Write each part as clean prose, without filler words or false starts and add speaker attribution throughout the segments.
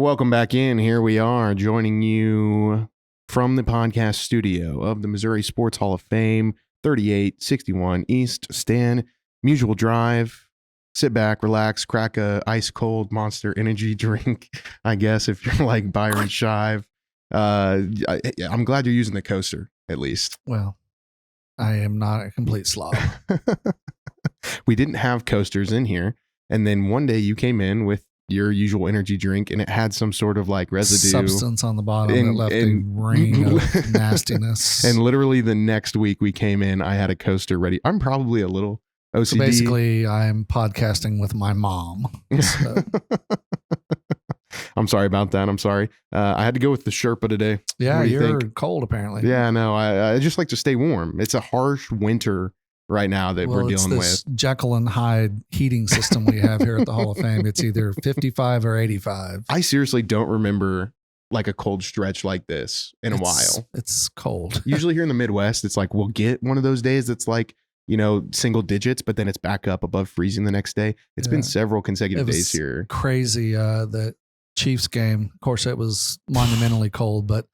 Speaker 1: welcome back in. Here we are joining you from the podcast studio of the Missouri Sports Hall of Fame, 3861 East Stan Mutual Drive. Sit back, relax, crack a ice cold Monster energy drink, I guess, if you're like Byron Shive. I'm glad you're using the coaster, at least.
Speaker 2: Well, I am not a complete slob.
Speaker 1: We didn't have coasters in here. And then one day you came in with your usual energy drink and it had some sort of like residue
Speaker 2: Substance on the bottom that left a ring of nastiness.
Speaker 1: And literally the next week we came in, I had a coaster ready. I'm probably a little OCD.
Speaker 2: So basically I'm podcasting with my mom. So.
Speaker 1: I'm sorry about that. I'm sorry. I had to go with the Sherpa today.
Speaker 2: Yeah, you're cold apparently.
Speaker 1: Yeah, no, I just like to stay warm. It's a harsh winter right now that we're dealing with.
Speaker 2: Jekyll and Hyde heating system we have here at the Hall of Fame. It's either 55 or 85.
Speaker 1: I seriously don't remember like a cold stretch like this in a while.
Speaker 2: It's cold. Usually
Speaker 1: here in the Midwest, it's like we'll get one of those days that's like, single digits, but then it's back up above freezing the next day. It's been several consecutive days here.
Speaker 2: Crazy. The Chiefs game, of course, it was monumentally cold, but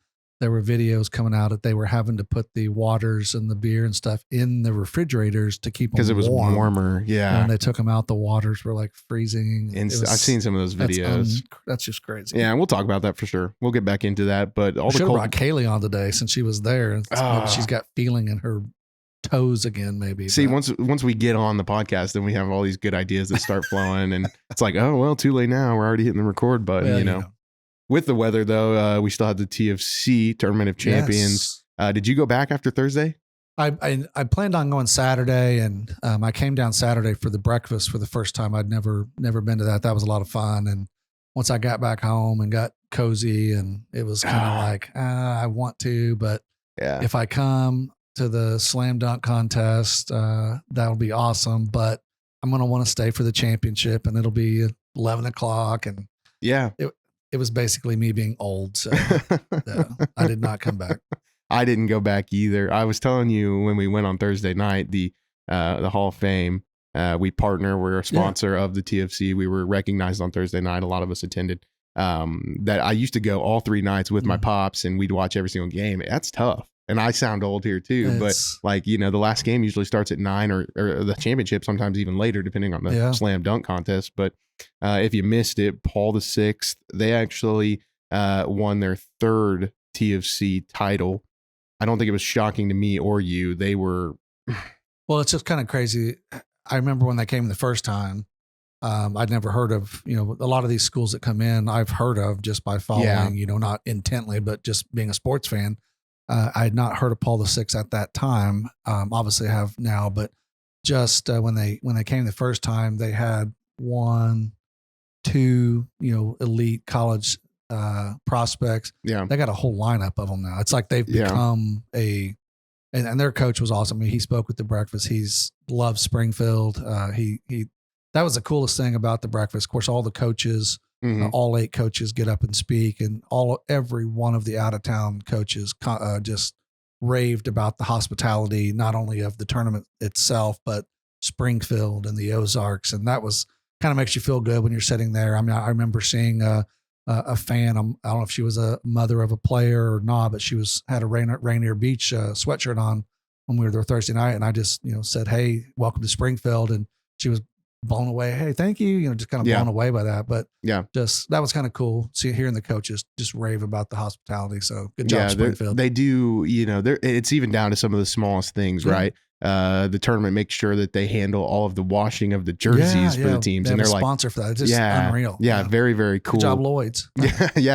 Speaker 2: there were videos coming out that they were having to put the waters and the beer and stuff in the refrigerators to keep them warm.
Speaker 1: Because it was warmer. Yeah.
Speaker 2: And when they took them out, the waters were like freezing.
Speaker 1: And I've seen some of those videos.
Speaker 2: That's just crazy.
Speaker 1: Yeah. And we'll talk about that for sure. We'll get back into that. But
Speaker 2: should have brought Kaylee on today since she was there. Maybe she's got feeling in her toes again, maybe.
Speaker 1: See, once we get on the podcast, then we have all these good ideas that start flowing. And it's like, oh, well, too late now. We're already hitting the record button, With the weather, though, we still had the TFC Tournament of Champions. Yes. Did you go back after Thursday?
Speaker 2: I planned on going Saturday, and I came down Saturday for the breakfast for the first time. I'd never been to that. That was a lot of fun. And once I got back home and got cozy, and it was kind of like, I want to, but if I come to the slam dunk contest, that'll be awesome. But I'm going to want to stay for the championship, and it'll be 11 o'clock. And it was basically me being old. So I did not come back.
Speaker 1: I didn't go back either. I was telling you when we went on Thursday night, the Hall of Fame, we partner. We're a sponsor of the TFC. We were recognized on Thursday night. A lot of us attended. That I used to go all 3 nights with my pops, and we'd watch every single game. That's tough. And I sound old here too, but the last game usually starts at 9 or the championship sometimes even later, depending on the slam dunk contest. But if you missed it, Paul VI, they actually won their 3rd TFC title. I don't think it was shocking to me or you. They were.
Speaker 2: Well, it's just kind of crazy. I remember when they came the first time, I'd never heard of, a lot of these schools that come in, I've heard of just by following, not intently, but just being a sports fan. I had not heard of Paul VI at that time. Obviously I have now, but just when they came the first time, they had 1, 2, elite college prospects. Yeah, they got a whole lineup of them now. It's like they've become and their coach was awesome. I mean, he spoke with the breakfast. He's loved Springfield. That was the coolest thing about the breakfast. Of course, all the coaches. All 8 coaches get up and speak, and every one of the out of town coaches just raved about the hospitality, not only of the tournament itself, but Springfield and the Ozarks. And that was kind of makes you feel good when you're sitting there. I mean, I remember seeing a fan. I don't know if she was a mother of a player or not, but she had a Rainier Beach sweatshirt on when we were there Thursday night. And I just, said, "Hey, welcome to Springfield." And she was blown away. "Hey, thank you." Just kind of blown away by that. But just that was kind of cool. Hearing the coaches just rave about the hospitality. So good job, Springfield.
Speaker 1: They do, it's even down to some of the smallest things, right? The tournament makes sure that they handle all of the washing of the jerseys for the teams.
Speaker 2: And they're like sponsor for that. It's just unreal.
Speaker 1: Yeah. Very, very cool.
Speaker 2: Good job, Lloyd's.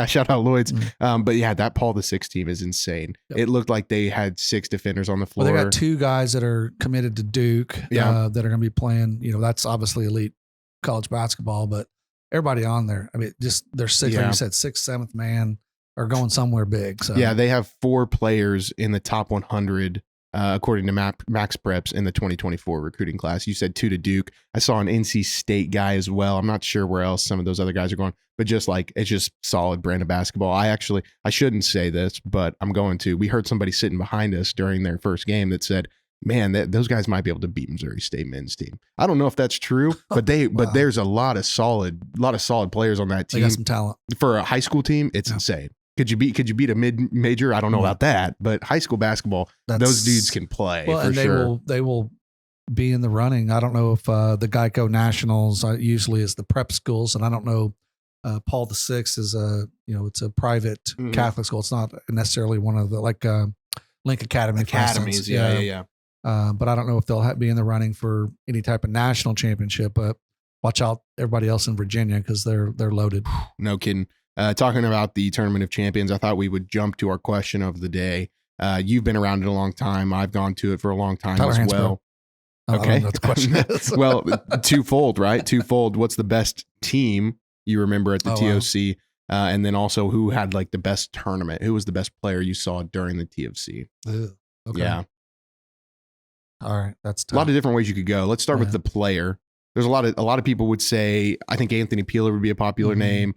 Speaker 1: Shout out Lloyd's. But that Paul VI team is insane. It looked like they had 6 defenders on the floor.
Speaker 2: Well, they got 2 guys that are committed to Duke that are going to be playing. That's obviously elite college basketball, but everybody on there, I mean, just they're 6, like you said, 6th, 7th man are going somewhere big. So
Speaker 1: they have 4 players in the top 100 according to Max Preps in the 2024 recruiting class. You said 2 to Duke. I saw an NC State guy as well. I'm not sure where else some of those other guys are going, but it's just solid brand of basketball. I shouldn't say this, but I'm going to. We heard somebody sitting behind us during their first game that said, man, those guys might be able to beat Missouri State men's team. I don't know if that's true, but but there's a lot of solid players on that team.
Speaker 2: They got some talent
Speaker 1: for a high school team. It's insane. Could you beat a mid major? I don't know about that, but high school basketball, those dudes can play. Well, and
Speaker 2: they will be in the running. I don't know if the Geico Nationals usually is the prep schools, and I don't know. Paul VI is it's a private Catholic school. It's not necessarily one of the Link Academies.
Speaker 1: Yeah.
Speaker 2: But I don't know if they'll be in the running for any type of national championship. But watch out, everybody else in Virginia, because they're loaded.
Speaker 1: No kidding. Talking about the Tournament of Champions, I thought we would jump to our question of the day. You've been around it a long time. I've gone to it for a long time
Speaker 2: Tyler
Speaker 1: as well.
Speaker 2: Okay. I don't know what the question is.
Speaker 1: Well, twofold, right? Twofold. What's the best team you remember at the TOC? Wow. And then also, who had the best tournament? Who was the best player you saw during the TFC?
Speaker 2: Okay.
Speaker 1: Yeah.
Speaker 2: All right. That's tough.
Speaker 1: A lot of different ways you could go. Let's start with the player. There's a lot of people would say, I think Anthony Peeler would be a popular name.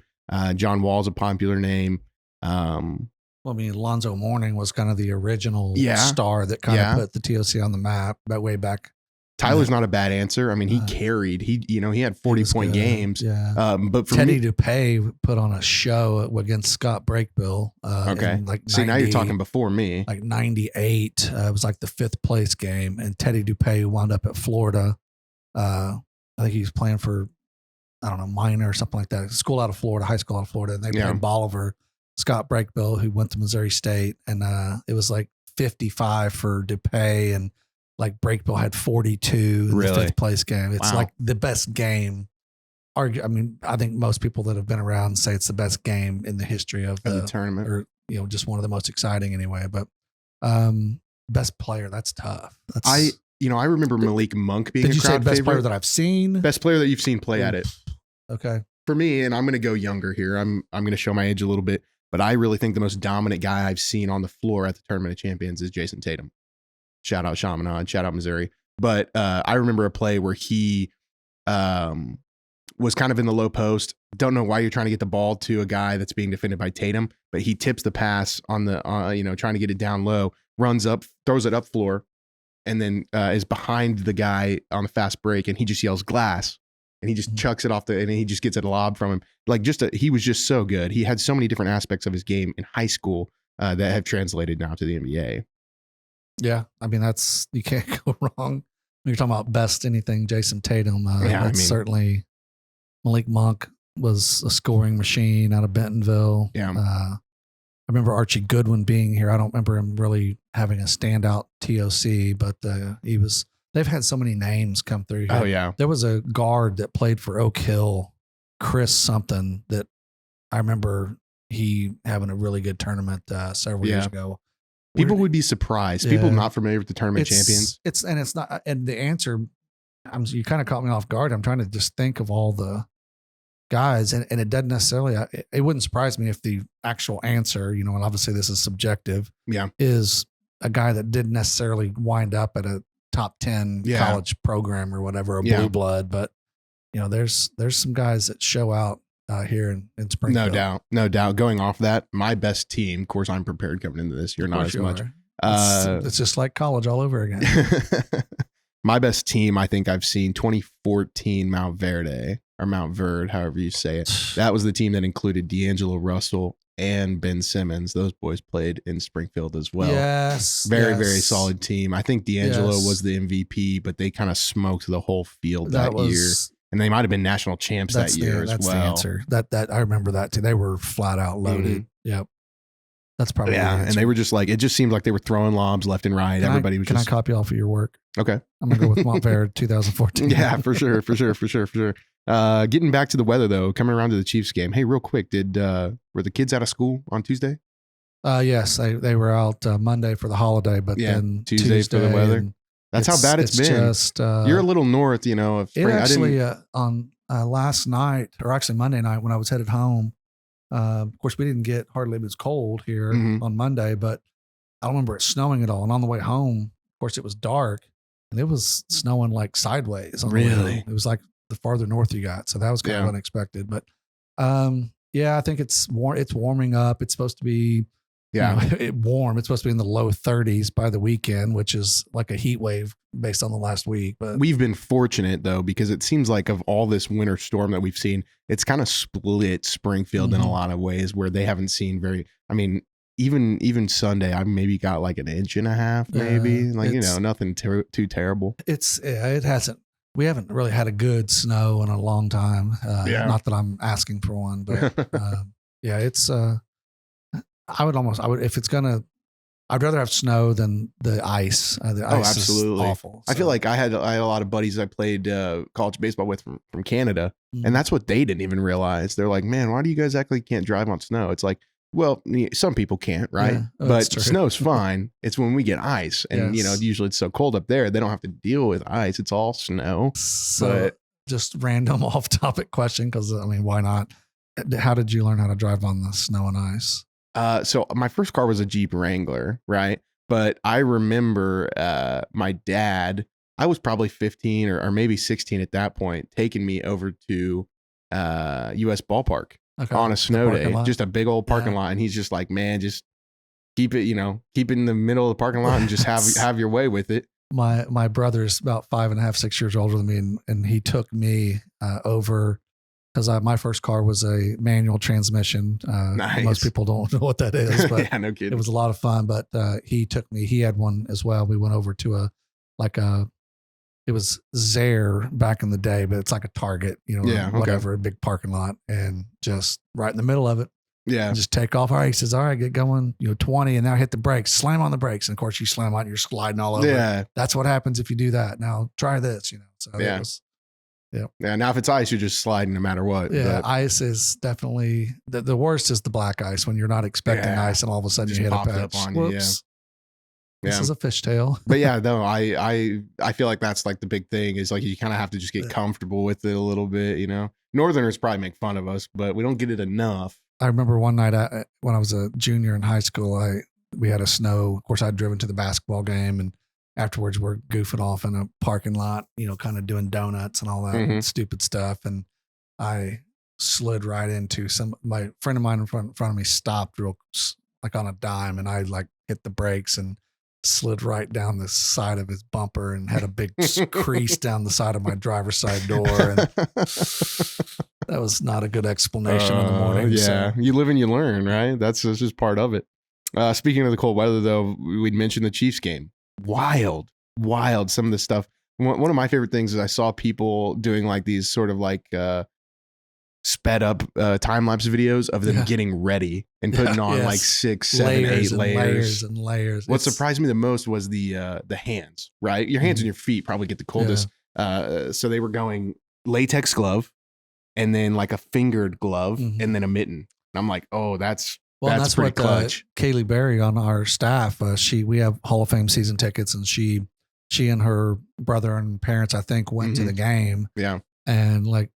Speaker 1: John Wall's a popular name.
Speaker 2: Alonzo Mourning was kind of the original star that kind of put the TOC on the map way back.
Speaker 1: Tyler's not a bad answer. I mean, he carried. He had 40-point games.
Speaker 2: Yeah.
Speaker 1: But for
Speaker 2: Teddy DuPay put on a show against Scott Brakebill.
Speaker 1: Okay. See, now you're talking before me.
Speaker 2: 98. It was the 5th place game, and Teddy DuPay wound up at Florida. I think he was playing for, I don't know, minor or something like that. School out of Florida, high school out of Florida, and they played Bolivar, Scott Brakebill, who went to Missouri State, and it was 55 for DuPay, and Brakebill had 42 in the 5th place game. It's the best game. I think most people that have been around say it's the best game in the history of the
Speaker 1: tournament,
Speaker 2: or just one of the most exciting anyway. But best player, that's tough.
Speaker 1: I remember Malik Monk being a crowd favorite. Did you say
Speaker 2: best player that I've seen?
Speaker 1: Best player that you've seen play at it.
Speaker 2: Okay.
Speaker 1: For me, and I'm going to go younger here. I'm going to show my age a little bit, but I really think the most dominant guy I've seen on the floor at the Tournament of Champions is Jason Tatum. Shout out Chaminade, shout out Missouri. But I remember a play where he was kind of in the low post. Don't know why you're trying to get the ball to a guy that's being defended by Tatum, but he tips the pass on the, trying to get it down low, runs up, throws it up floor, and then is behind the guy on the fast break, and he just yells glass, and he just chucks it off and he just gets it a lob from him. He was just so good. He had so many different aspects of his game in high school that have translated now to the NBA.
Speaker 2: Yeah, you can't go wrong. When you're talking about best anything, Jason Tatum. Certainly Malik Monk was a scoring machine out of Bentonville.
Speaker 1: Yeah.
Speaker 2: I remember Archie Goodwin being here. I don't remember him really having a standout TOC, but they've had so many names come through here.
Speaker 1: Oh, yeah.
Speaker 2: There was a guard that played for Oak Hill, Chris something, that I remember he having a really good tournament several years ago.
Speaker 1: People would be surprised. People not familiar with the Tournament Champions.
Speaker 2: It's not, and the answer, you kind of caught me off guard. I'm trying to just think of all the guys, and it doesn't necessarily, it wouldn't surprise me if the actual answer, and obviously this is subjective, is a guy that didn't necessarily wind up at a top 10 college program or whatever, a blue blood, but there's some guys that show out here in Springfield.
Speaker 1: No doubt. Going off that, my best team, of course, I'm prepared coming into this. You're not as much.
Speaker 2: It's just like college all over again.
Speaker 1: My best team, I think I've seen 2014 Mount Verde, however you say it. That was the team that included D'Angelo Russell and Ben Simmons. Those boys played in Springfield as well.
Speaker 2: Yes.
Speaker 1: Very solid team. I think D'Angelo was the MVP, but they kind of smoked the whole field that year. And they might have been national champs that year as well.
Speaker 2: That's the answer. That I remember that too. They were flat out loaded. Yep. That's probably the answer.
Speaker 1: And they were just it just seemed like they were throwing lobs left and right.
Speaker 2: Can I copy off of your work?
Speaker 1: Okay.
Speaker 2: I'm gonna go with Montverde 2014.
Speaker 1: Yeah, for sure. Getting back to the weather though, coming around to the Chiefs game. Hey, real quick, were the kids out of school on Tuesday?
Speaker 2: Yes, they were out Monday for the holiday, but then
Speaker 1: Tuesday for the weather. That's how bad it's been.
Speaker 2: Just,
Speaker 1: you're a little north, of spring.
Speaker 2: It actually, on last night, or actually Monday night when I was headed home, of course, we didn't get hardly, it was cold here on Monday, but I don't remember it snowing at all. And on the way home, of course, it was dark and it was snowing sideways.
Speaker 1: Really?
Speaker 2: It was the farther north you got. So that was kind of unexpected. But I think it's warming up. It's supposed to be
Speaker 1: Yeah.
Speaker 2: Warm. It's supposed to be in the low 30s by the weekend, which is like a heat wave based on the last week. But
Speaker 1: we've been fortunate though, because it seems like of all this winter storm that we've seen, it's kind of split Springfield in a lot of ways where they haven't seen even Sunday, I maybe got like an inch and a half, maybe nothing too terrible.
Speaker 2: It hasn't. We haven't really had a good snow in a long time. Not that I'm asking for one, but it's. I would if it's gonna. I'd rather have snow than the ice. The ice
Speaker 1: absolutely.
Speaker 2: Is awful.
Speaker 1: So. I feel like I had a lot of buddies I played college baseball with from Canada, and that's what they didn't even realize. They're like, "Man, why do you guys act like you can't drive on snow?" It's like, well, some people can't, right? Yeah, but snow's fine. It's when we get ice, and usually it's so cold up there, they don't have to deal with ice. It's all snow.
Speaker 2: So, just random off-topic question, because why not? How did you learn how to drive on the snow and ice?
Speaker 1: So my first car was a Jeep Wrangler, right? But I remember my dad. I was probably 15 or maybe 16 at that point, taking me over to U.S. Ballpark. Okay. On a snow day, just a big old parking lot. And he's just like, man, just keep it, keep it in the middle of the parking lot and just have your way with it.
Speaker 2: My brother's about 5.5, 6 years older than me. And he took me over because my first car was a manual transmission. Nice. Most people don't know what that is, but
Speaker 1: yeah, no kidding.
Speaker 2: It was a lot of fun, but he took me, he had one as well. We went over to it was Zare back in the day, but it's like a Target, whatever, a big parking lot, and just right in the middle of it.
Speaker 1: Yeah.
Speaker 2: Just take off. All right. He says, all right, get going, 20, and now hit the brakes, slam on the brakes. And of course you slam on, you're sliding all over.
Speaker 1: Yeah.
Speaker 2: That's what happens if you do that. Now try this, So
Speaker 1: yeah. Yeah. Now if it's ice, you're just sliding no matter what.
Speaker 2: Yeah. But ice is definitely the worst is the black ice when you're not expecting ice and all of a sudden you hit a patch.
Speaker 1: Up on you,
Speaker 2: This is a fishtail.
Speaker 1: But yeah, no, I feel like that's like the big thing is like you kind of have to just get comfortable with it a little bit, Northerners probably make fun of us, but we don't get it enough.
Speaker 2: I remember one night when I was a junior in high school, we had a snow. Of course, I'd driven to the basketball game, and afterwards we're goofing off in a parking lot, kind of doing donuts and all that stupid stuff. And I slid right into my friend of mine in front of me stopped like on a dime, and I like hit the brakes and slid right down the side of his bumper and had a big crease down the side of my driver's side door. And that was not a good explanation in the morning.
Speaker 1: Yeah. So. You live and you learn, right? That's just part of it. Speaking of the cold weather though, we'd mentioned the Chiefs game. Wild. Some of the stuff. One of my favorite things is I saw people doing like these sort of like, sped up time-lapse videos of them getting ready and putting on like 6, 7, 8 layers
Speaker 2: and layers.
Speaker 1: What surprised me the most was the hands, right? Your hands and your feet probably get the coldest. So they were going latex glove and then like a fingered glove and then a mitten. And I'm like, oh, that's pretty
Speaker 2: what
Speaker 1: clutch.
Speaker 2: Kaylee Berry on our staff, we have Hall of Fame season tickets, and she and her brother and parents, I think, went to the game.
Speaker 1: Yeah.
Speaker 2: And like,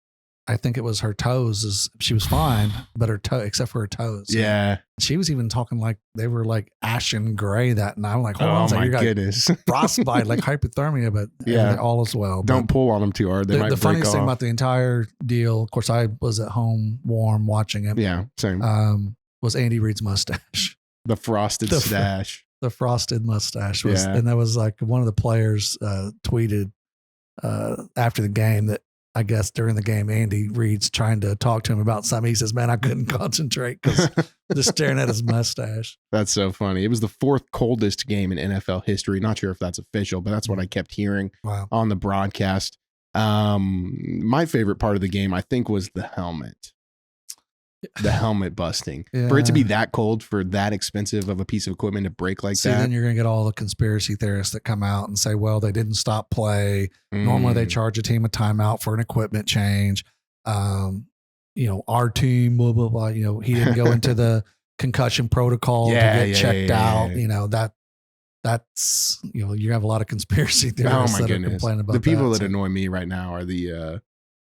Speaker 2: I think it was her toes. She was fine, but her toe, except for her toes.
Speaker 1: Yeah.
Speaker 2: She was even talking like they were like ashen gray that night. I'm like, hold on,
Speaker 1: my goodness.
Speaker 2: Frostbite, like hypothermia, but all is well.
Speaker 1: Don't pull on them too hard. They might break off. The funniest thing
Speaker 2: about the entire deal, of course, I was at home warm watching it.
Speaker 1: Yeah, same.
Speaker 2: Was Andy Reid's mustache.
Speaker 1: The frosted stash.
Speaker 2: The frosted mustache was, and that was like one of the players tweeted after the game that, I guess during the game, Andy Reid's trying to talk to him about something. He says, man, I couldn't concentrate because just staring at his mustache.
Speaker 1: That's so funny. It was the 4th coldest game in NFL history. Not sure if that's official, but that's what I kept hearing on the broadcast. My favorite part of the game, I think, was the helmet. The helmet busting. For it to be that cold, for that expensive of a piece of equipment to break like that.
Speaker 2: Then you're going to get all the conspiracy theorists that come out and say, well, they didn't stop play. Normally they charge a team a timeout for an equipment change. Our team, blah, blah, blah. He didn't go into the concussion protocol to get checked out. That's, you have a lot of conspiracy theorists that are complaining about
Speaker 1: the people that annoy me right now are the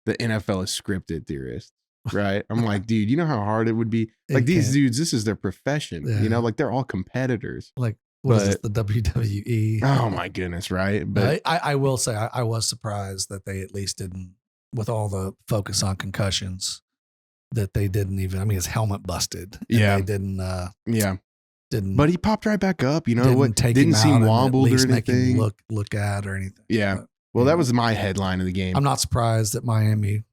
Speaker 1: NFL is scripted theorists. Right. I'm like, dude, you know how hard it would be? Like these dudes, this is their profession. Like they're all competitors.
Speaker 2: Like, what is this, the WWE?
Speaker 1: Oh my goodness. Right. But
Speaker 2: I will say I was surprised that they at least didn't, with all the focus on concussions, that they didn't even, his helmet busted. And they didn't.
Speaker 1: But he popped right back up. You know
Speaker 2: didn't
Speaker 1: what?
Speaker 2: take
Speaker 1: Didn't
Speaker 2: him
Speaker 1: seem
Speaker 2: out and
Speaker 1: wobbled
Speaker 2: at
Speaker 1: or
Speaker 2: least make him
Speaker 1: anything.
Speaker 2: look at or anything.
Speaker 1: Yeah.
Speaker 2: But,
Speaker 1: well, that was my headline of the game.
Speaker 2: I'm not surprised that Miami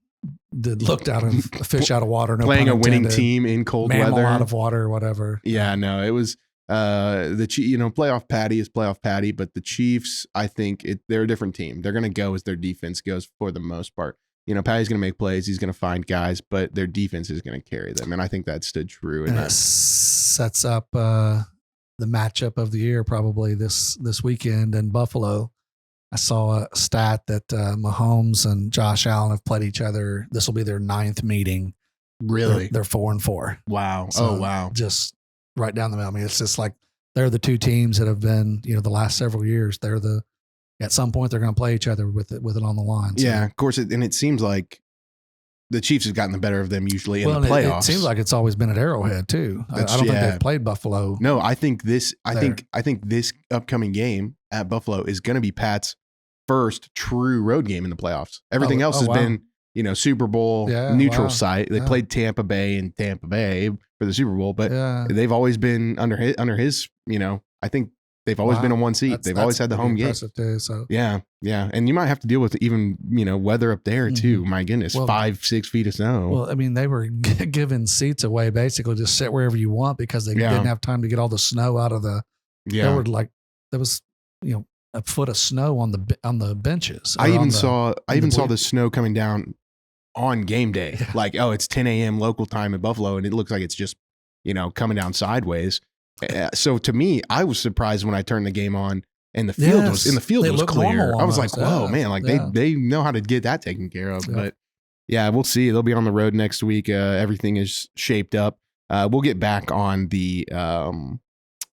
Speaker 2: looked out of a fish out of water. No
Speaker 1: Playing
Speaker 2: pun
Speaker 1: a winning
Speaker 2: intended.
Speaker 1: team in cold
Speaker 2: Mammal
Speaker 1: weather.
Speaker 2: out of water or whatever.
Speaker 1: Yeah, no, it was playoff patty is playoff patty, but the Chiefs, I think they're a different team. They're going to go as their defense goes for the most part. Patty's going to make plays. He's going to find guys, but their defense is going to carry them. And I think that stood true.
Speaker 2: And it sets up the matchup of the year probably this weekend in Buffalo. I saw a stat that Mahomes and Josh Allen have played each other. This will be their 9th meeting.
Speaker 1: Really?
Speaker 2: They're 4-4.
Speaker 1: Wow.
Speaker 2: So
Speaker 1: wow.
Speaker 2: Just right down the middle. I mean, it's just like they're the two teams that have been, the last several years. At some point they're going to play each other with it on the line. So.
Speaker 1: Yeah, of course. And it seems like the Chiefs have gotten the better of them usually in the playoffs.
Speaker 2: It seems like it's always been at Arrowhead too. I don't think they've played Buffalo.
Speaker 1: No, I think this upcoming game at Buffalo is going to be Pat's first true road game in the playoffs. Everything else has been, Super Bowl neutral site. They played Tampa Bay for the Super Bowl, but they've always been under his, I think they've always been on one seat. They've always had the home game.
Speaker 2: Too, so.
Speaker 1: Yeah. And you might have to deal with even, weather up there too. My goodness, 5-6 feet of snow.
Speaker 2: Well, I mean, they were giving seats away basically, just sit wherever you want because they didn't have time to get all the snow out of the. Yeah. There was a foot of snow on the benches.
Speaker 1: I even saw the snow coming down on game day. Yeah. Like, it's 10 a.m. local time in Buffalo, and it looks like it's just coming down sideways. So to me, I was surprised when I turned the game on and the field was clear. I was like, whoa, man, like they know how to get that taken care of. Yeah. But yeah, we'll see. They'll be on the road next week. Everything is shaped up. We'll get back on the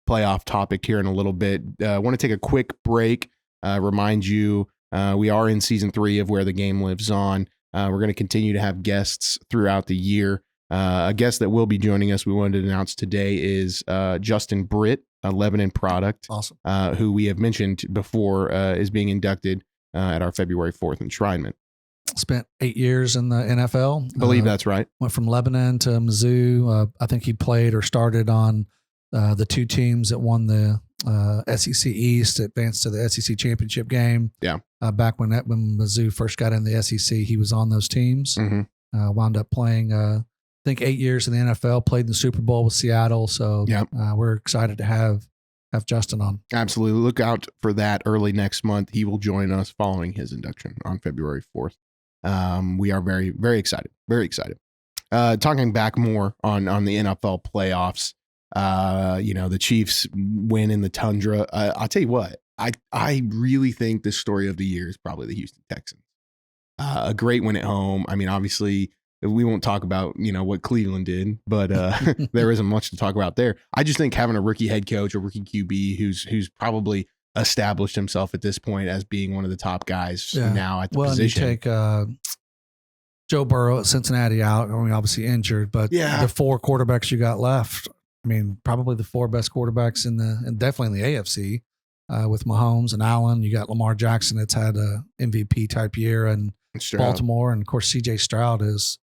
Speaker 1: playoff topic here in a little bit. I want to take a quick break. Remind you, we are in season 3 of Where the Game Lives On. We're going to continue to have guests throughout the year. A guest that will be joining us, we wanted to announce today, is Justin Britt, a Lebanon product,
Speaker 2: awesome,
Speaker 1: who we have mentioned before, is being inducted at our February 4th enshrinement.
Speaker 2: Spent 8 years in the NFL.
Speaker 1: I believe that's right.
Speaker 2: Went from Lebanon to Mizzou. I think he played or started on the 2 teams that won the SEC East, advanced to the SEC championship game.
Speaker 1: Yeah.
Speaker 2: Back when Mizzou first got in the SEC, he was on those teams. Mm-hmm. Wound up playing, I think 8 years in the NFL, played in the Super Bowl with Seattle. So we're excited to have Justin on. Absolutely.
Speaker 1: Look out for that early next month. He will join us following his induction on February 4th. We are very, very excited. Very excited. Talking back more on the NFL playoffs, the Chiefs win in the tundra. I'll tell you what, I really think the story of the year is probably the Houston Texans. A great win at home. I mean, obviously, we won't talk about, what Cleveland did, but there isn't much to talk about there. I just think having a rookie head coach, a rookie QB who's probably established himself at this point as being one of the top guys now at the position.
Speaker 2: And you take Joe Burrow at Cincinnati out. I mean, obviously injured, but the 4 quarterbacks you got left, I mean, probably the 4 best quarterbacks and definitely in the AFC with Mahomes and Allen. You got Lamar Jackson that's had a MVP type year, and Baltimore, and of course CJ Stroud is.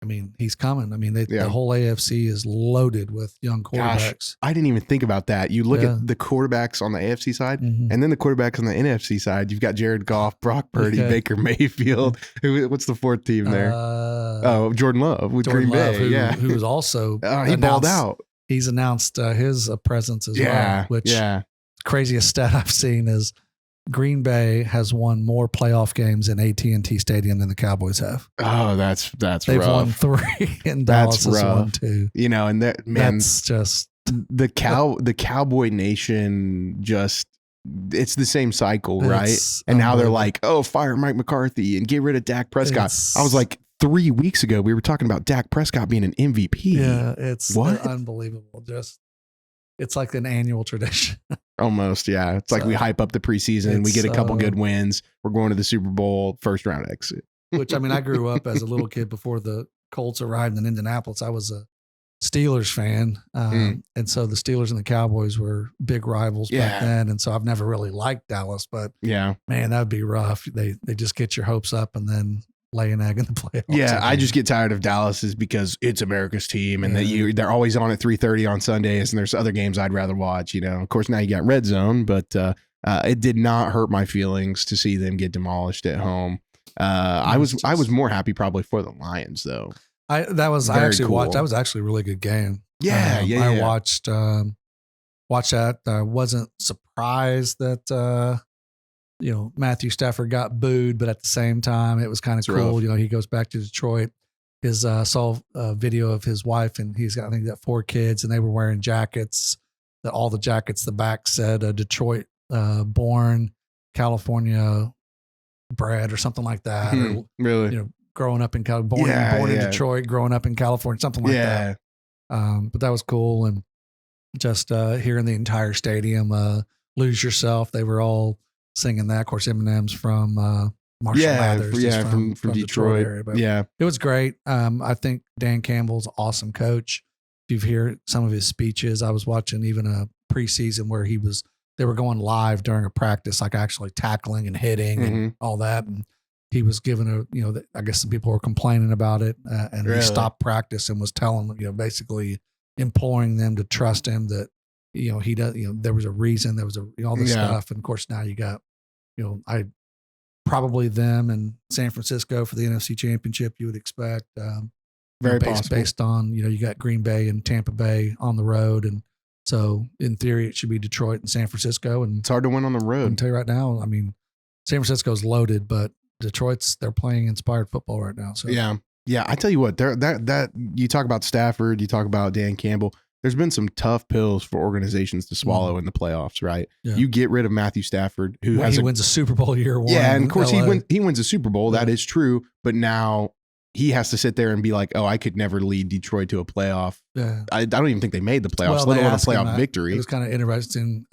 Speaker 2: I mean, he's coming. I mean, the whole AFC is loaded with young quarterbacks. Gosh,
Speaker 1: I didn't even think about that. You look at the quarterbacks on the AFC side, and then the quarterbacks on the NFC side. You've got Jared Goff, Brock Purdy, Baker Mayfield. What's the 4th team there? Jordan Love with Green Bay. Who
Speaker 2: was also
Speaker 1: he balled out.
Speaker 2: He's announced his presence as well. Which craziest stat I've seen is Green Bay has won more playoff games in AT&T Stadium than the Cowboys have.
Speaker 1: Oh, that's
Speaker 2: They've
Speaker 1: rough.
Speaker 2: Won 3 and Dallas has won 2.
Speaker 1: And that, man,
Speaker 2: that's just
Speaker 1: the Cowboy Nation. Just it's the same cycle, right? And now they're like, oh, fire Mike McCarthy and get rid of Dak Prescott. I was like, 3 weeks ago we were talking about Dak Prescott being an MVP.
Speaker 2: Yeah, it's unbelievable. It's like an annual tradition.
Speaker 1: Almost, yeah. It's like we hype up the preseason. We get a couple good wins. We're going to the Super Bowl, first round exit.
Speaker 2: Which, I mean, I grew up as a little kid before the Colts arrived in Indianapolis. I was a Steelers fan. And so the Steelers and the Cowboys were big rivals back then. And so I've never really liked Dallas. But, man, that would be rough. They just get your hopes up and then lay an egg in the playoffs.
Speaker 1: Yeah, I just get tired of Dallas is because it's America's team and they're always on at 3:30 on Sundays, and there's other games I'd rather watch. Of course now you got Red Zone, but it did not hurt my feelings to see them get demolished at home. I was more happy probably for the Lions though.
Speaker 2: I watched. That was actually a really good game. I watched that. I wasn't surprised that Matthew Stafford got booed, but at the same time, it was kind of cool. Rough. He goes back to Detroit. Saw a video of his wife, and he's got 4 kids, and they were wearing jackets. All the jackets, the back said Detroit born, California bred, or something like that. Or,
Speaker 1: really?
Speaker 2: Growing up in born in Detroit, growing up in California, something like that. But that was cool, and just hearing the entire stadium "Lose Yourself," they were all singing that. Of course, Eminem's from Marshall Mathers,
Speaker 1: from Detroit area,
Speaker 2: but it was great. I think Dan Campbell's an awesome coach. If you've heard some of his speeches, I was watching even a preseason where they were going live during a practice, like actually tackling and hitting and all that. And he was given I guess some people were complaining about it, and he stopped practice and was telling them, basically imploring them to trust him, that he does, there was a reason, there was all this stuff. And of course now you got, I probably them and San Francisco for the NFC Championship, you would expect,
Speaker 1: very possible
Speaker 2: based on, you got Green Bay and Tampa Bay on the road. And so in theory it should be Detroit and San Francisco. And
Speaker 1: it's hard to win on the road. I
Speaker 2: can tell you right now, I mean, San Francisco's loaded, but they're playing inspired football right now. So
Speaker 1: yeah. I tell you what, that you talk about Stafford, you talk about Dan Campbell. There's been some tough pills for organizations to swallow in the playoffs, right? Yeah. You get rid of Matthew Stafford, he
Speaker 2: wins a Super Bowl year one.
Speaker 1: Yeah, and of course he wins a Super Bowl. Yeah. That is true, but now he has to sit there and be like, "Oh, I could never lead Detroit to a playoff." Yeah. I don't even think they made the playoffs, let alone a playoff victory.
Speaker 2: It was kind of interesting.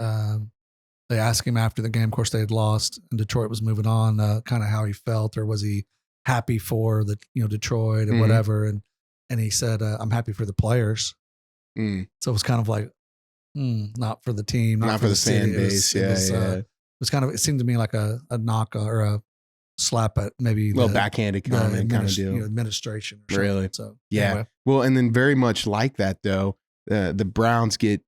Speaker 2: They asked him after the game. Of course, they had lost, and Detroit was moving on. Kind of how he felt, or was he happy for the Detroit and whatever? And he said, "I'm happy for the players." So it was kind of like, not for the team,
Speaker 1: not for the fan base.
Speaker 2: It was kind of, it seemed to me like a knock or a slap at maybe
Speaker 1: a little backhanded comment kind of deal.
Speaker 2: Administration.
Speaker 1: Or really?
Speaker 2: So
Speaker 1: anyway. Well, and then very much like that though, the Browns get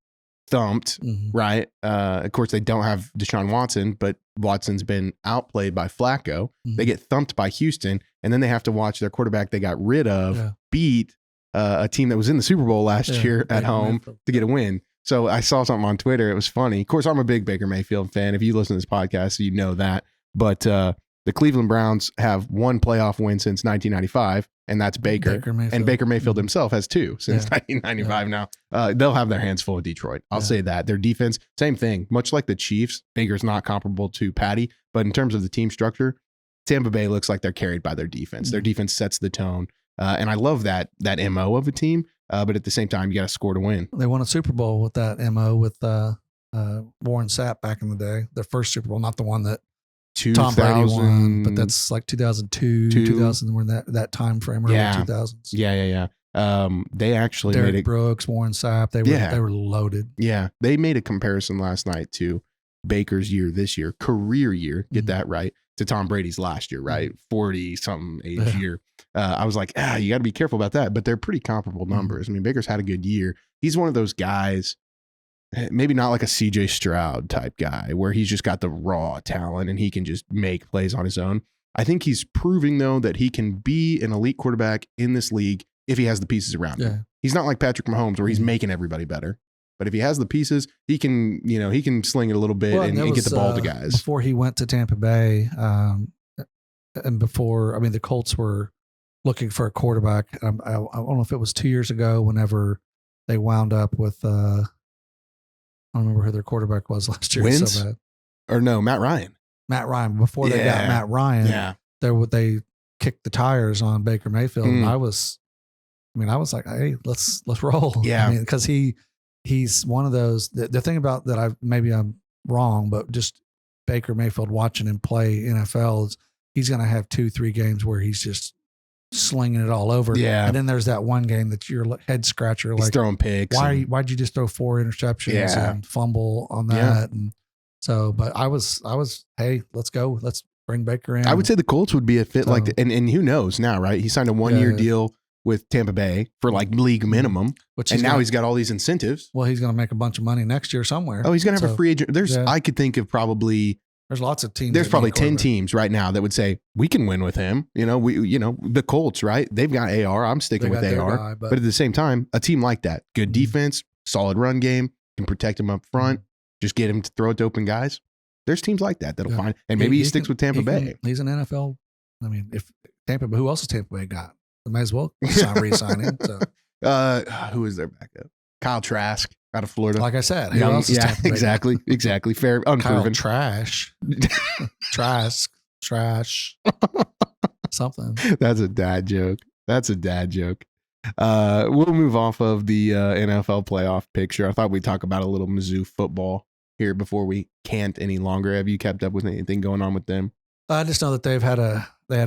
Speaker 1: thumped, right? Of course, they don't have Deshaun Watson, but Watson's been outplayed by Flacco. They get thumped by Houston, and then they have to watch their quarterback they got rid of beat a team that was in the Super Bowl last year at home to get a win. So I saw something on Twitter. It was funny. Of course, I'm a big Baker Mayfield fan. If you listen to this podcast, you know that. But the Cleveland Browns have one playoff win since 1995, and that's Baker and Baker Mayfield himself has 2 since 1995 now. They'll have their hands full with Detroit. I'll say that. Their defense, same thing. Much like the Chiefs, Baker's not comparable to Patty, but in terms of the team structure, Tampa Bay looks like they're carried by their defense. Their defense sets the tone. And I love that MO of a team, but at the same time, you got to score to win.
Speaker 2: They won a Super Bowl with that MO with Warren Sapp back in the day. Their first Super Bowl, not the one that Tom Brady won, but that's like 2002, 2000, we're in that time frame, early 2000s.
Speaker 1: Yeah. They actually
Speaker 2: Derek
Speaker 1: made
Speaker 2: Brooks, Warren Sapp, they were loaded.
Speaker 1: Yeah, they made a comparison last night to Baker's year this year, career year, get that right, to Tom Brady's last year, right? 40-something age year. I was like, you got to be careful about that. But they're pretty comparable numbers. I mean, Baker's had a good year. He's one of those guys, maybe not like a CJ Stroud type guy, where he's just got the raw talent and he can just make plays on his own. I think he's proving, though, that he can be an elite quarterback in this league if he has the pieces around him. He's not like Patrick Mahomes, where he's making everybody better. But if he has the pieces, he can sling it a a little bit and get the ball to guys.
Speaker 2: Before he went to Tampa Bay, and before, I mean, the Colts were looking for a quarterback. I don't know if it was 2 years ago, whenever they wound up with, I don't remember who their quarterback was last year.
Speaker 1: Wins?
Speaker 2: So bad.
Speaker 1: Or no, Matt Ryan.
Speaker 2: Before they got Matt Ryan, they kicked the tires on Baker Mayfield. And I was like, hey, let's roll.
Speaker 1: Yeah.
Speaker 2: I mean, because he's one of those, the thing about that, maybe I'm wrong, but just Baker Mayfield, watching him play NFL, is he's going to have 2-3 games where he's just slinging it all over.
Speaker 1: Yeah.
Speaker 2: And then there's that one game that's your head scratcher.
Speaker 1: He's
Speaker 2: like
Speaker 1: throwing picks.
Speaker 2: Why'd you just throw 4 interceptions and fumble on that? And so, but I was, hey, let's go. bring Baker in.
Speaker 1: I would say the Colts would be a fit
Speaker 2: So-
Speaker 1: like, and who knows now, right? He signed a 1-year
Speaker 2: Yeah.
Speaker 1: deal with Tampa Bay for like league minimum,
Speaker 2: Which
Speaker 1: and now
Speaker 2: gonna,
Speaker 1: he's got all these incentives.
Speaker 2: well, he's going to make a bunch of money next year somewhere.
Speaker 1: Oh, he's gonna have
Speaker 2: So,
Speaker 1: a free agent.
Speaker 2: yeah.
Speaker 1: I could think of probably.
Speaker 2: There's lots of teams.
Speaker 1: There's
Speaker 2: that
Speaker 1: probably
Speaker 2: need
Speaker 1: 10
Speaker 2: quarterback.
Speaker 1: teams right now that would say we can win with him. The Colts, right? They've got AR. I'm sticking
Speaker 2: They
Speaker 1: with
Speaker 2: got their
Speaker 1: AR.
Speaker 2: guy,
Speaker 1: But at the same time, a team like that, good
Speaker 2: Mhm.
Speaker 1: defense, solid run game, can protect him up front, just get him to throw it to open guys. There's teams like that that'll
Speaker 2: Yeah.
Speaker 1: find, and maybe he sticks
Speaker 2: can-
Speaker 1: with Tampa Bay.
Speaker 2: He's an NFL. I mean, if Tampa, who else has Tampa Bay got? They might as well re-sign him. So,
Speaker 1: Who is their backup? Kyle Trask out of Florida.
Speaker 2: like I said, who
Speaker 1: Young-
Speaker 2: else is
Speaker 1: yeah,
Speaker 2: Tampa Bay got?
Speaker 1: exactly. Fair,
Speaker 2: Kyle
Speaker 1: unproven.
Speaker 2: Trash, trash, something.
Speaker 1: That's a dad joke. We'll move off of the NFL playoff picture. I thought we'd talk about a little Mizzou football here before we can't any longer. Have you kept up with anything going on with them?
Speaker 2: I just know that they had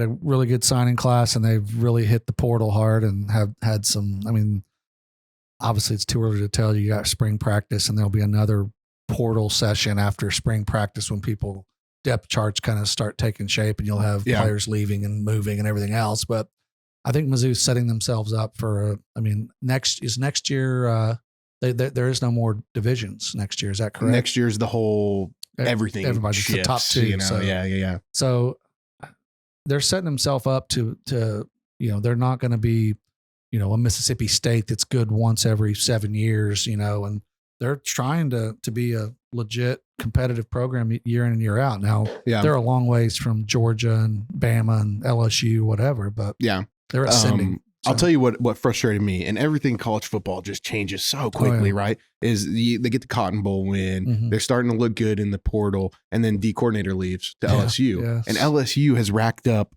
Speaker 2: a really good signing class, and they've really hit the portal hard and have had some. I mean, obviously it's too early to tell. You got spring practice, and there'll be another portal session after spring practice when people depth charts kind of start taking shape, and you'll have players leaving and moving and everything else. But I think Mizzou's setting themselves up for. Next year. There is no more divisions next year. Is that correct?
Speaker 1: Next year's the whole everything.
Speaker 2: Everybody's
Speaker 1: shifts,
Speaker 2: the top two. So,
Speaker 1: yeah.
Speaker 2: So they're setting themselves up to they're not going to be a Mississippi State that's good once every 7 years, and they're trying to be a legit competitive program year in and year out. Now they're a long ways from Georgia and Bama and LSU, whatever, but they're ascending.
Speaker 1: I'll tell you what frustrated me, and everything college football just changes so quickly, right? Is they get the Cotton Bowl win,
Speaker 2: Mhm.
Speaker 1: they're starting to look good in the portal, and then D coordinator leaves to LSU,
Speaker 2: yes.
Speaker 1: and LSU has racked up.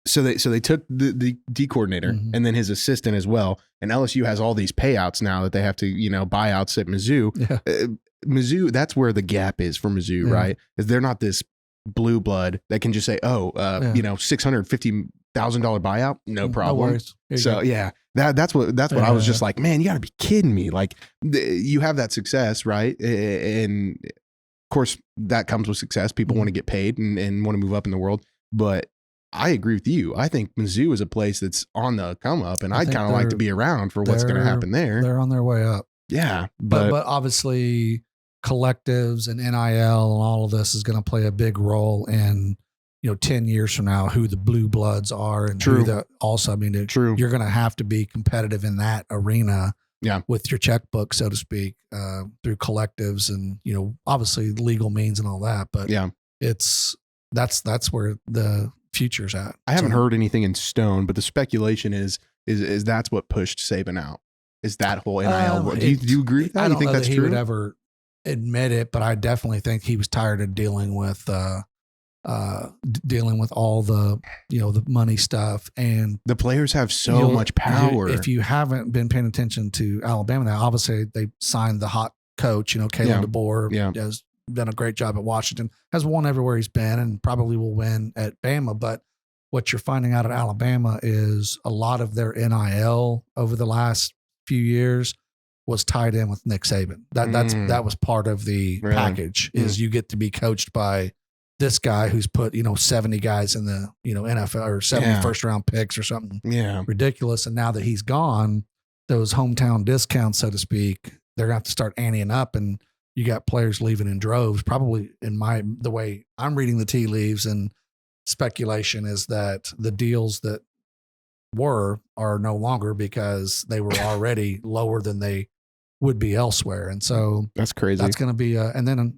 Speaker 1: So they took the D coordinator
Speaker 2: Mhm.
Speaker 1: and then his assistant as well, and LSU has all these payouts now that they have to buyouts at Mizzou.
Speaker 2: Yeah.
Speaker 1: Mizzou, that's where the gap is for Mizzou,
Speaker 2: Yeah.
Speaker 1: right? Is they're not this blue blood that can just say, $650,000 buyout, no problem.
Speaker 2: No worries. Here you
Speaker 1: So
Speaker 2: go.
Speaker 1: that's what I was
Speaker 2: Yeah.
Speaker 1: just like, man, you got to be kidding me. Like you have that success, right? And of course that comes with success. People
Speaker 2: Mhm.
Speaker 1: want to get paid and want to move up in the world. But I agree with you. I think Mizzou is a place that's on the come up, and
Speaker 2: I
Speaker 1: I'd
Speaker 2: think
Speaker 1: kind of like to
Speaker 2: they're-
Speaker 1: be around for what's going to
Speaker 2: they're-
Speaker 1: happen there.
Speaker 2: They're on their way up.
Speaker 1: Yeah,
Speaker 2: But obviously collectives and NIL and all of this is going to play a big role in 10 years from now who the blue bloods are and
Speaker 1: True.
Speaker 2: who the also
Speaker 1: true.
Speaker 2: you're going to have to be competitive in that arena with your checkbook, so to speak, through collectives and obviously legal means and all that, but that's where the future's at.
Speaker 1: I haven't heard anything in stone, but the speculation is that's what pushed Saban out. Is that whole NIL world? Do you agree with that?
Speaker 2: I
Speaker 1: You
Speaker 2: don't
Speaker 1: think
Speaker 2: know
Speaker 1: that's
Speaker 2: that he
Speaker 1: true?
Speaker 2: would ever admit it, but I definitely think he was tired of dealing with all the the money stuff, and
Speaker 1: The players have so much power.
Speaker 2: If you haven't been paying attention to Alabama now, obviously they signed the hot coach. Kalen DeBoer has done a great job at Washington, has won everywhere he's been, and probably will win at Bama. But what you're finding out at Alabama is a lot of their NIL over the last few years was tied in with Nick Saban. That was part of the
Speaker 1: Really?
Speaker 2: package. Is you get to be coached by this guy who's put 70 guys in the NFL or 70 first round picks or something ridiculous. And now that he's gone, those hometown discounts, so to speak, they're gonna have to start anteing up, and you got players leaving in droves. Probably the way I'm reading the tea leaves and speculation is that the deals that are no longer because they were already lower than they would be elsewhere. And so
Speaker 1: that's crazy.
Speaker 2: that's going to be, and then,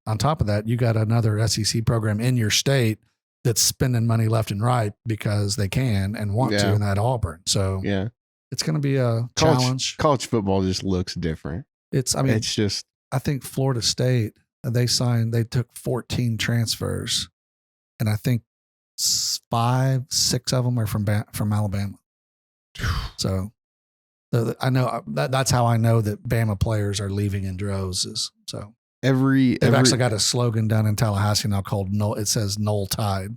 Speaker 2: on top of that, you got another SEC program in your state that's spending money left and right because they can and want to, and that Auburn. So it's going to be a challenge.
Speaker 1: College football just looks different.
Speaker 2: It's just, I think Florida State, they took 14 transfers, and I think 5, 6 of them are from Alabama. So I know that's how I know that Bama players are leaving in droves. They've actually got a slogan down in Tallahassee now called it says Knoll Tide.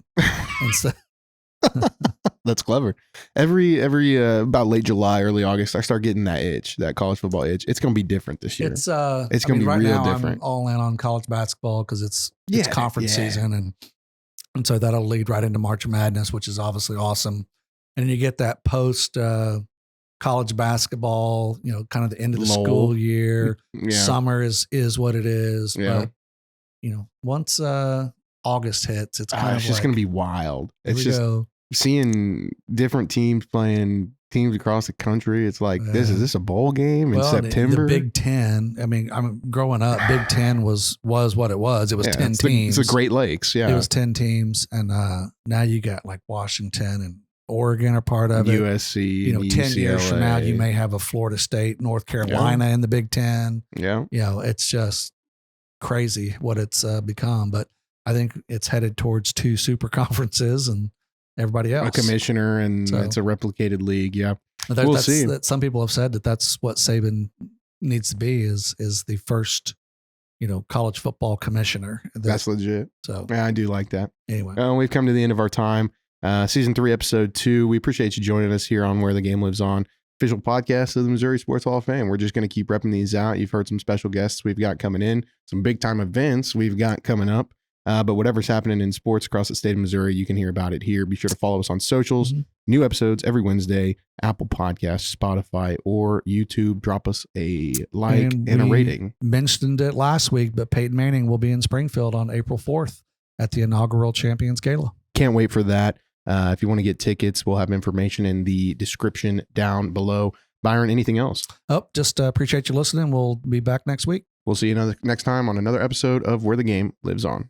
Speaker 1: That's clever. Every about late July, early August, I start getting that itch, that college football itch. It's going to be different this year.
Speaker 2: It's going
Speaker 1: to be
Speaker 2: right
Speaker 1: real
Speaker 2: now,
Speaker 1: different.
Speaker 2: I'm all in on college basketball because it's conference season, and And so that'll lead right into March Madness, which is obviously awesome. And you get that post college basketball, kind of the end of the school year. Summer is what it is.
Speaker 1: Yeah.
Speaker 2: But, once August hits, it's kind of
Speaker 1: just
Speaker 2: like,
Speaker 1: going to be wild. It's just
Speaker 2: go.
Speaker 1: Seeing different teams playing teams across the country. It's like, is this a bowl game in September?
Speaker 2: The Big Ten. I mean, I'm growing up. Big Ten was what it was. It was 10 teams.
Speaker 1: It's the Great Lakes. Yeah,
Speaker 2: it was 10 teams, and now you got like Washington and Oregon are part of it.
Speaker 1: USC.
Speaker 2: 10
Speaker 1: UCLA.
Speaker 2: years from now, you may have a Florida State, North Carolina in the Big Ten.
Speaker 1: Yeah,
Speaker 2: it's just crazy what it's become. But I think it's headed towards 2 super conferences and everybody else.
Speaker 1: A commissioner, and it's a replicated league. Yeah, we'll see.
Speaker 2: Some people have said that's what Saban needs to be is the first, college football commissioner.
Speaker 1: That's legit.
Speaker 2: So
Speaker 1: yeah, I do like that.
Speaker 2: Anyway,
Speaker 1: we've come to the end of our time. Season 3, episode 2. We appreciate you joining us here on Where the Game Lives On, official podcast of the Missouri Sports Hall of Fame. We're just going to keep repping these out. You've heard some special guests we've got coming in, some big time events we've got coming up. But whatever's happening in sports across the state of Missouri, you can hear about it here. Be sure to follow us on socials. Mm-hmm. New episodes every Wednesday, Apple Podcasts, Spotify, or YouTube. Drop us a like and a rating.
Speaker 2: Mentioned it last week, but Peyton Manning will be in Springfield on April 4th at the inaugural Champions Gala.
Speaker 1: Can't wait for that. If you want to get tickets, we'll have information in the description down below. Byron, anything else?
Speaker 2: Just appreciate you listening. We'll be back next week.
Speaker 1: We'll see you next time on another episode of Where the Game Lives On.